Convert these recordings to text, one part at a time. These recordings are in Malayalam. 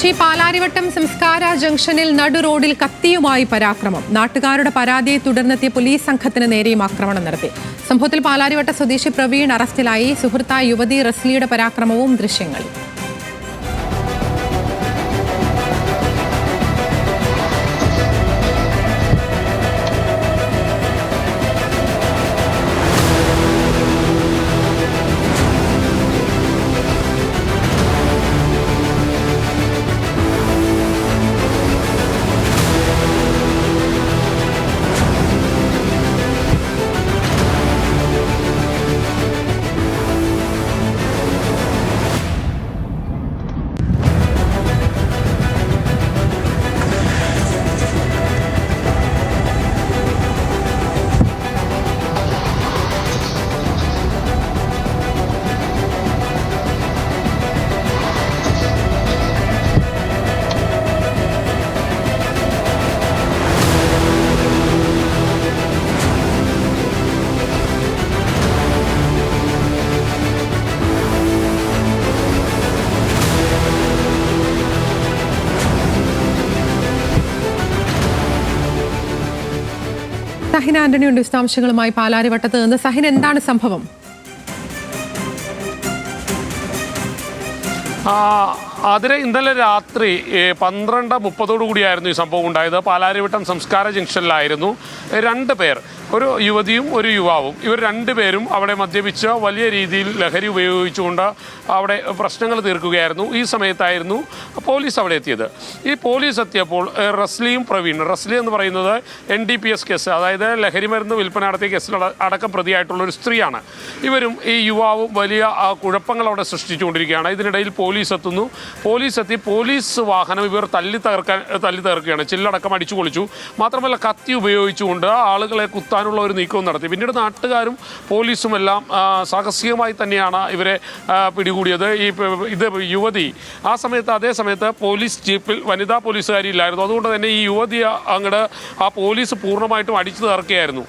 കൊച്ചി പാലാരിവട്ടം സംസ്കാര ജംഗ്ഷനിൽ നടു റോഡിൽ കത്തിയുമായി പരാക്രമം. നാട്ടുകാരുടെ പരാതിയെ തുടർന്നെത്തിയ പോലീസ് സംഘത്തിന് നേരെയും ആക്രമണം നടത്തി. സംഭവത്തിൽ പാലാരിവട്ട സ്വദേശി പ്രവീൺ അറസ്റ്റിലായി. സുഹൃത്തായ യുവതി റസ്ലിയുടെ പരാക്രമവും ദൃശ്യങ്ങളിൽ. സഹിൻ ആന്റണിയുണ്ട് വിശദാംശങ്ങളുമായി പാലാരിവട്ടത്ത് നിന്ന്. സഹിൻ, എന്താണ് സംഭവം? അതിന് ഇന്നലെ രാത്രി 12:30 കൂടിയായിരുന്നു ഈ സംഭവം ഉണ്ടായത്. പാലാരിവട്ടം സംസ്കാര ജംഗ്ഷനിലായിരുന്നു. 2 പേർ, ഒരു യുവതിയും ഒരു യുവാവും, ഇവർ 2 പേരും അവിടെ മദ്യപിച്ച് വലിയ രീതിയിൽ ലഹരി ഉപയോഗിച്ചുകൊണ്ട് അവിടെ പ്രശ്നങ്ങൾ തീർക്കുകയായിരുന്നു. ഈ സമയത്തായിരുന്നു പോലീസ് അവിടെ എത്തിയത്. ഈ പോലീസ് എത്തിയപ്പോൾ റസ്ലിയും റസ്ലി എന്ന് പറയുന്നത് NDPS കേസ്, അതായത് ലഹരി മരുന്ന് വിൽപ്പന നടത്തിയ കേസിൽ അടക്കം പ്രതിയായിട്ടുള്ളൊരു സ്ത്രീയാണ്. ഇവരും ഈ യുവാവും വലിയ കുഴപ്പങ്ങൾ അവിടെ സൃഷ്ടിച്ചുകൊണ്ടിരിക്കുകയാണ്. ഇതിനിടയിൽ പോലീസ് എത്തുന്നു. പോലീസ് വാഹനം ഇവർ തല്ലി തകർക്കുകയാണ്. ചില്ലടക്കം അടിച്ചു പൊളിച്ചു. മാത്രമല്ല കത്തി ഉപയോഗിച്ചുകൊണ്ട് ആളുകളെ കുത്താനുള്ള ഒരു നീക്കവും നടത്തി. പിന്നീട് നാട്ടുകാരും പോലീസും എല്ലാം സാഹസികമായി തന്നെയാണ് ഇവരെ പിടികൂടിയത്. ഇത് യുവതി അതേ സമയത്ത് പോലീസ് ജീപ്പിൽ വനിതാ പോലീസുകാരി ഇല്ലായിരുന്നു. അതുകൊണ്ട് തന്നെ ഈ യുവതി അങ്ങോട്ട് ആ പോലീസ് പൂർണ്ണമായിട്ടും അടിച്ചു തകർക്കുകയായിരുന്നു.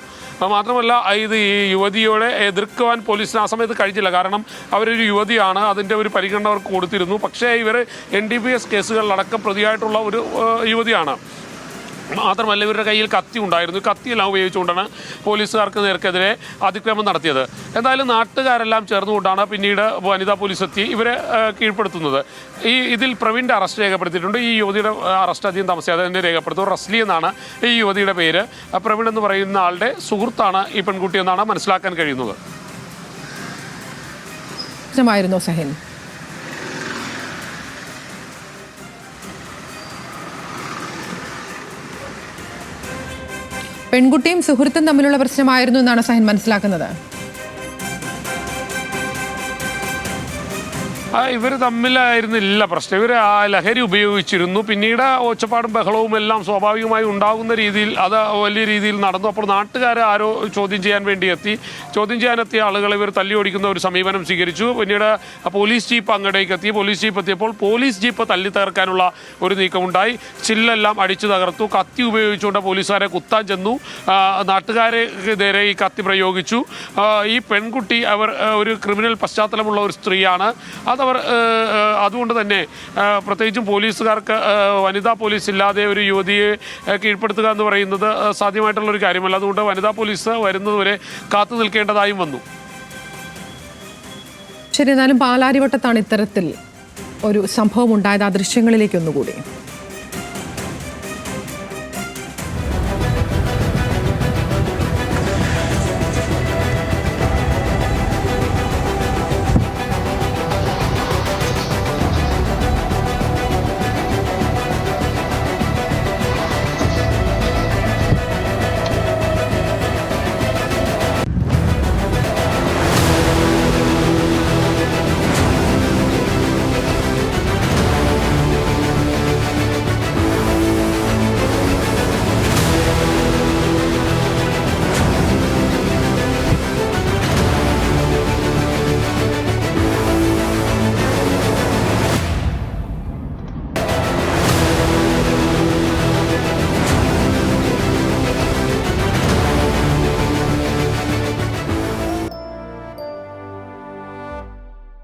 മാത്രമല്ല ഈ യുവതിയോടെ എതിർക്കുവാൻ പോലീസിന് ആ സമയത്ത് കഴിഞ്ഞില്ല. കാരണം അവരൊരു യുവതിയാണ്, അതിൻ്റെ ഒരു പരിഗണന അവർക്ക് കൊടുത്തിരുന്നു. പക്ഷേ ഇവർ NDPS കേസുകളിലടക്കം പ്രതിയായിട്ടുള്ള ഒരു യുവതിയാണ്. മാത്രമല്ല ഇവരുടെ കയ്യിൽ കത്തി ഉണ്ടായിരുന്നു. കത്തിയെല്ലാം ഉപയോഗിച്ചുകൊണ്ടാണ് പോലീസുകാർക്ക് നേർക്കെതിരെ അതിക്രമം നടത്തിയത്. എന്തായാലും നാട്ടുകാരെല്ലാം ചേർന്നുകൊണ്ടാണ് പിന്നീട് വനിതാ പോലീസ് എത്തി ഇവരെ കീഴ്പ്പെടുത്തുന്നത്. ഇതിൽ പ്രവീണിൻ്റെ അറസ്റ്റ് രേഖപ്പെടുത്തിയിട്ടുണ്ട്. ഈ യുവതിയുടെ അറസ്റ്റ് അധികം താമസിയാതെ തന്നെ രേഖപ്പെടുത്തും. റസ്ലി എന്നാണ് ഈ യുവതിയുടെ പേര്. പ്രവീൺ എന്ന് പറയുന്ന ആളുടെ സുഹൃത്താണ് ഈ പെൺകുട്ടി എന്നാണ് മനസ്സിലാക്കാൻ കഴിയുന്നത്. സഹിൻ, പെൺകുട്ടിയും സുഹൃത്തും തമ്മിലുള്ള പ്രശ്നമായിരുന്നു എന്നാണ് സഹിൻ മനസ്സിലാക്കുന്നത്. ഇവർ തമ്മിലായിരുന്നില്ല പ്രശ്നം. ഇവർ ലഹരി ഉപയോഗിച്ചിരുന്നു. പിന്നീട് ഒച്ചപ്പാടും ബഹളവും എല്ലാം സ്വാഭാവികമായി ഉണ്ടാകുന്ന രീതിയിൽ അത് വലിയ രീതിയിൽ നടന്നു. അപ്പോൾ നാട്ടുകാർ ആരോ ചോദ്യം ചെയ്യാനെത്തിയ ആളുകളെ ഇവർ തല്ലി ഓടിക്കുന്ന ഒരു സമീപനം സ്വീകരിച്ചു. പിന്നീട് പോലീസ് ജീപ്പ് അങ്ങോട്ടേക്ക് എത്തി. പോലീസ് ജീപ്പ് എത്തിയപ്പോൾ പോലീസ് ജീപ്പ് തല്ലി തകർക്കാനുള്ള ഒരു നീക്കമുണ്ടായി. ചില്ലെല്ലാം അടിച്ചു തകർത്തു. കത്തി ഉപയോഗിച്ചുകൊണ്ട് പോലീസുകാരെ കുത്താൻ ചെന്നു. നാട്ടുകാരെ നേരെ ഈ കത്തി പ്രയോഗിച്ചു. ഈ പെൺകുട്ടി ഒരു ക്രിമിനൽ പശ്ചാത്തലമുള്ള ഒരു സ്ത്രീയാണ്. അതുകൊണ്ട് തന്നെ പ്രത്യേകിച്ചും പോലീസുകാർക്ക് വനിതാ പോലീസ് ഇല്ലാതെ ഒരു യുവതിയെ കീഴ്പ്പെടുത്തുക എന്ന് പറയുന്നത് സാധ്യമായിട്ടുള്ളൊരു കാര്യമല്ല. അതുകൊണ്ട് വനിതാ പോലീസ് വരുന്നതുവരെ കാത്തു നിൽക്കേണ്ടതായും വന്നു. ശരി, എന്നാലും പാലാരിവട്ടത്താണ് ഇത്തരത്തിൽ ഒരു സംഭവം ഉണ്ടായത്. ആ ദൃശ്യങ്ങളിലേക്ക് ഒന്നുകൂടി.